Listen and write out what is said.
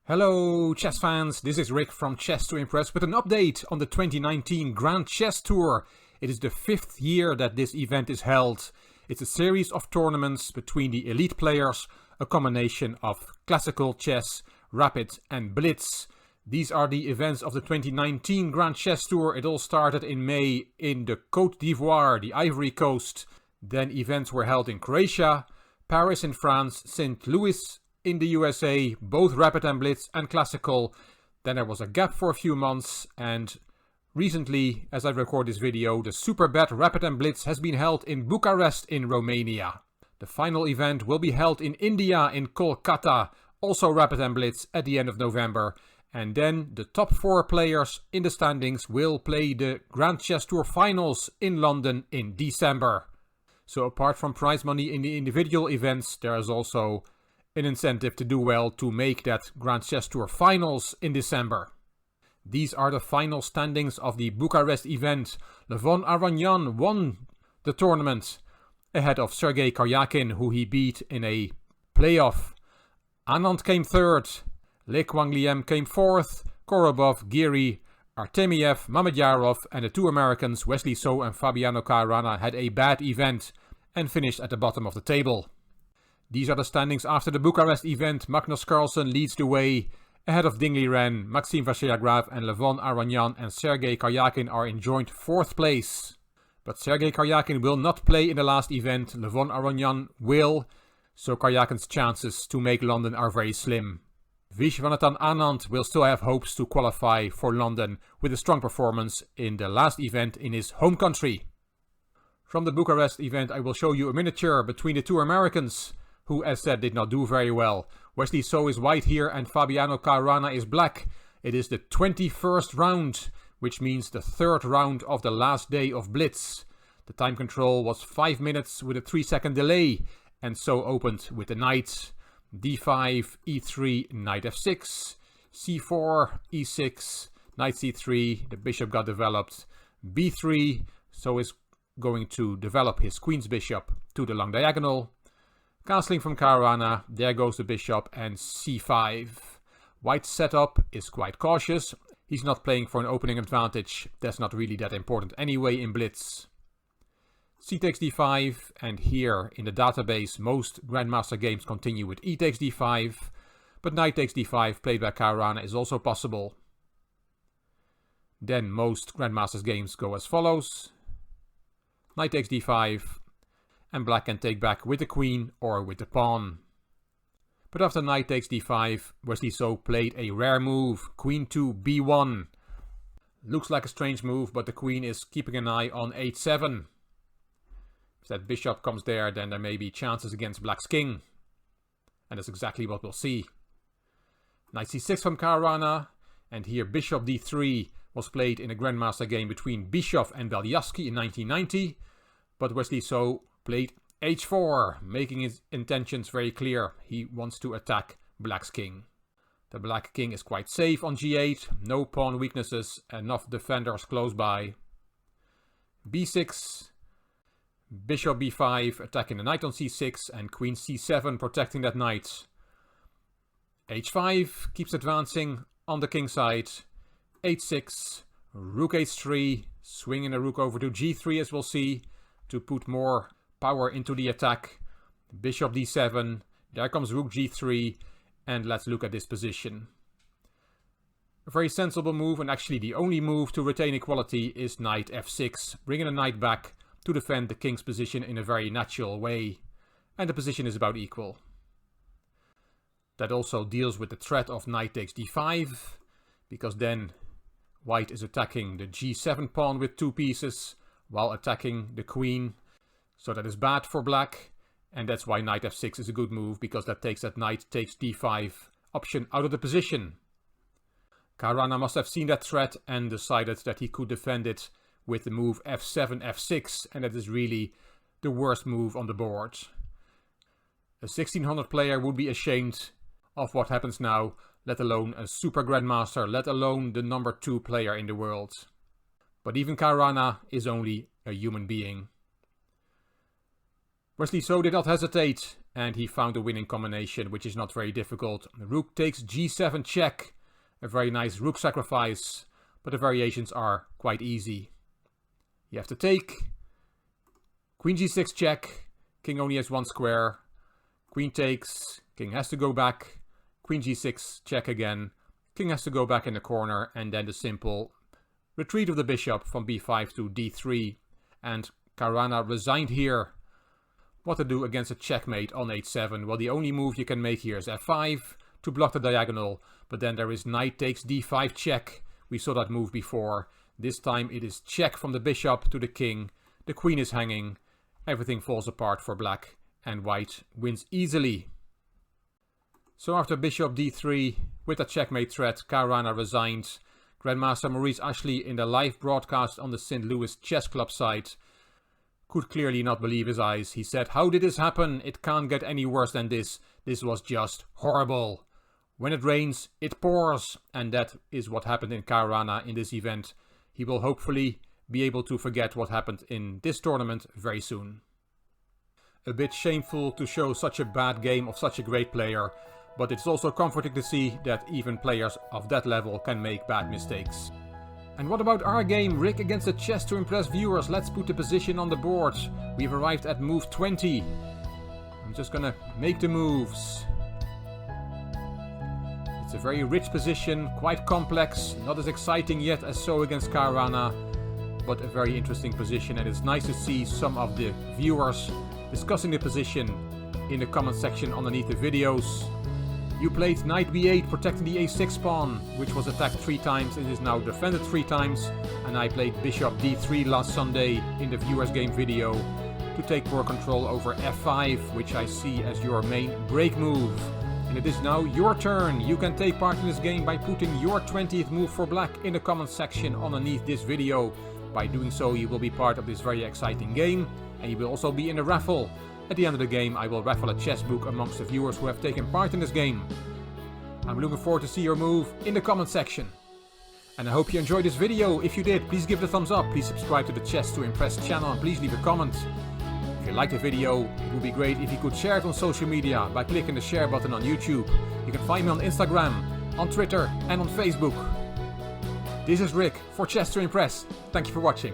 Hello chess fans, this is Rick from Chess to Impress with an update on the 2019 Grand Chess Tour. It is the 5th year that this event is held. It's a series of tournaments between the elite players, a combination of classical chess, rapid and blitz. These are the events of the 2019 Grand Chess Tour. It all started in May in the Côte d'Ivoire, the Ivory Coast. Then events were held in Croatia, Paris in France, St. Louis in the USA, both rapid and blitz and classical. Then there was a gap for a few months, and recently, as I record this video, the Superbet Rapid and Blitz has been held in Bucharest in Romania. The final event will be held in India in Kolkata, also rapid and blitz, at the end of November. And then the top 4 players in the standings will play the Grand Chess Tour finals in London in December. So apart from prize money in the individual events, there is also an incentive to do well to make that Grand Chess Tour finals in December. These are the final standings of the Bucharest event. Levon Aronian won the tournament ahead of Sergei Karyakin, who he beat in a playoff. Anand came 3rd, Le Quangliem came 4th, Korobov, Giri, Artemiev, Mamedyarov and the 2 Americans Wesley So and Fabiano Caruana had a bad event and finished at the bottom of the table. These are the standings after the Bucharest event. Magnus Carlsen leads the way ahead of Ding Liren, Maxime Vachier-Lagrave and Levon Aronian, and Sergei Karyakin are in joint 4th place. But Sergei Karyakin will not play in the last event, Levon Aronian will, so Karyakin's chances to make London are very slim. Vishwanathan Anand will still have hopes to qualify for London with a strong performance in the last event in his home country. From the Bucharest event I will show you a miniature between the 2 Americans, who as said did not do very well. Wesley So is white here and Fabiano Caruana is black. It is the 21st round, which means the 3rd round of the last day of Blitz. The time control was 5 minutes with a 3-second delay, and So opened with the knight. d5, e3, knight f6, c4, e6, knight c3, the bishop got developed, b3, So is going to develop his queen's bishop to the long diagonal. Castling from Caruana, there goes the bishop, and c5. White's setup is quite cautious. He's not playing for an opening advantage. That's not really that important anyway in Blitz. C takes d5, and here in the database most Grandmaster games continue with e takes d5, but knight takes d5 played by Caruana is also possible. Then most Grandmasters games go as follows. Knight takes d5, and black can take back with the queen or with the pawn. But after knight takes d5, Wesley So played a rare move, queen to b1. Looks like a strange move, but the queen is keeping an eye on h7. If that bishop comes there, then there may be chances against black's king. And that's exactly what we'll see. Knight c6 from Caruana, and here bishop d3 was played in a Grandmaster game between Bischoff and Belyaski in 1990, but Wesley So played h4, making his intentions very clear. He wants to attack black's king. The black king is quite safe on g8, no pawn weaknesses, enough defenders close by. b6, bishop b5, attacking the knight on c6, and queen c7, protecting that knight. h5 keeps advancing on the king side. h6, rook h3, swinging the rook over to g3 as we'll see, to put more power into the attack. Bishop d7, there comes rook g3, and let's look at this position. A very sensible move, and actually the only move to retain equality is knight f6, bringing the knight back to defend the king's position in a very natural way. And the position is about equal. That also deals with the threat of knight takes d5, because then white is attacking the g7 pawn with 2 pieces, while attacking the queen. So that is bad for black, and that's why knight f6 is a good move, because that takes that knight takes d5 option out of the position. Caruana must have seen that threat and decided that he could defend it with the move f7, f6, and that is really the worst move on the board. A 1600 player would be ashamed of what happens now, let alone a super grandmaster, let alone the number 2 player in the world. But even Caruana is only a human being. Wesley So did not hesitate and he found a winning combination, which is not very difficult. Rook takes g7 check, a very nice rook sacrifice, but the variations are quite easy. You have to take, queen g6 check, king only has one square, queen takes, king has to go back, queen g6 check again, king has to go back in the corner, and then the simple retreat of the bishop from b5 to d3, and Caruana resigned here. What to do against a checkmate on h7? Well, the only move you can make here is f5 to block the diagonal, but then there is knight takes d5 check. We saw that move before. This time it is check from the bishop to the king. The queen is hanging. Everything falls apart for black, and white wins easily. So after bishop d3, with a checkmate threat, Caruana resigned. Grandmaster Maurice Ashley in the live broadcast on the St. Louis Chess Club site could clearly not believe his eyes. He said, "How did this happen? It can't get any worse than this. This was just horrible. When it rains, it pours." And that is what happened in Caruana in this event. He will hopefully be able to forget what happened in this tournament very soon. A bit shameful to show such a bad game of such a great player, but it's also comforting to see that even players of that level can make bad mistakes. And what about our game, Rick against the Chess to Impress viewers? Let's put the position on the board. We've arrived at move 20. I'm just gonna make the moves. It's a very rich position, quite complex, not as exciting yet as so against Caruana, but a very interesting position, and it's nice to see some of the viewers discussing the position in the comment section underneath the videos. You played knight b8 protecting the a6 pawn, which was attacked 3 times and is now defended 3 times. And I played bishop d3 last Sunday in the viewers game video to take more control over f5, which I see as your main break move. And it is now your turn. You can take part in this game by putting your 20th move for black in the comment section underneath this video. By doing so, you will be part of this very exciting game, and you will also be in the raffle. At the end of the game, I will raffle a chess book amongst the viewers who have taken part in this game. I'm looking forward to see your move in the comment section. And I hope you enjoyed this video. If you did, please give it a thumbs up. Please subscribe to the Chess to Impress channel and please leave a comment. If you liked the video, it would be great if you could share it on social media by clicking the share button on YouTube. You can find me on Instagram, on Twitter and on Facebook. This is Rick for Chess to Impress. Thank you for watching.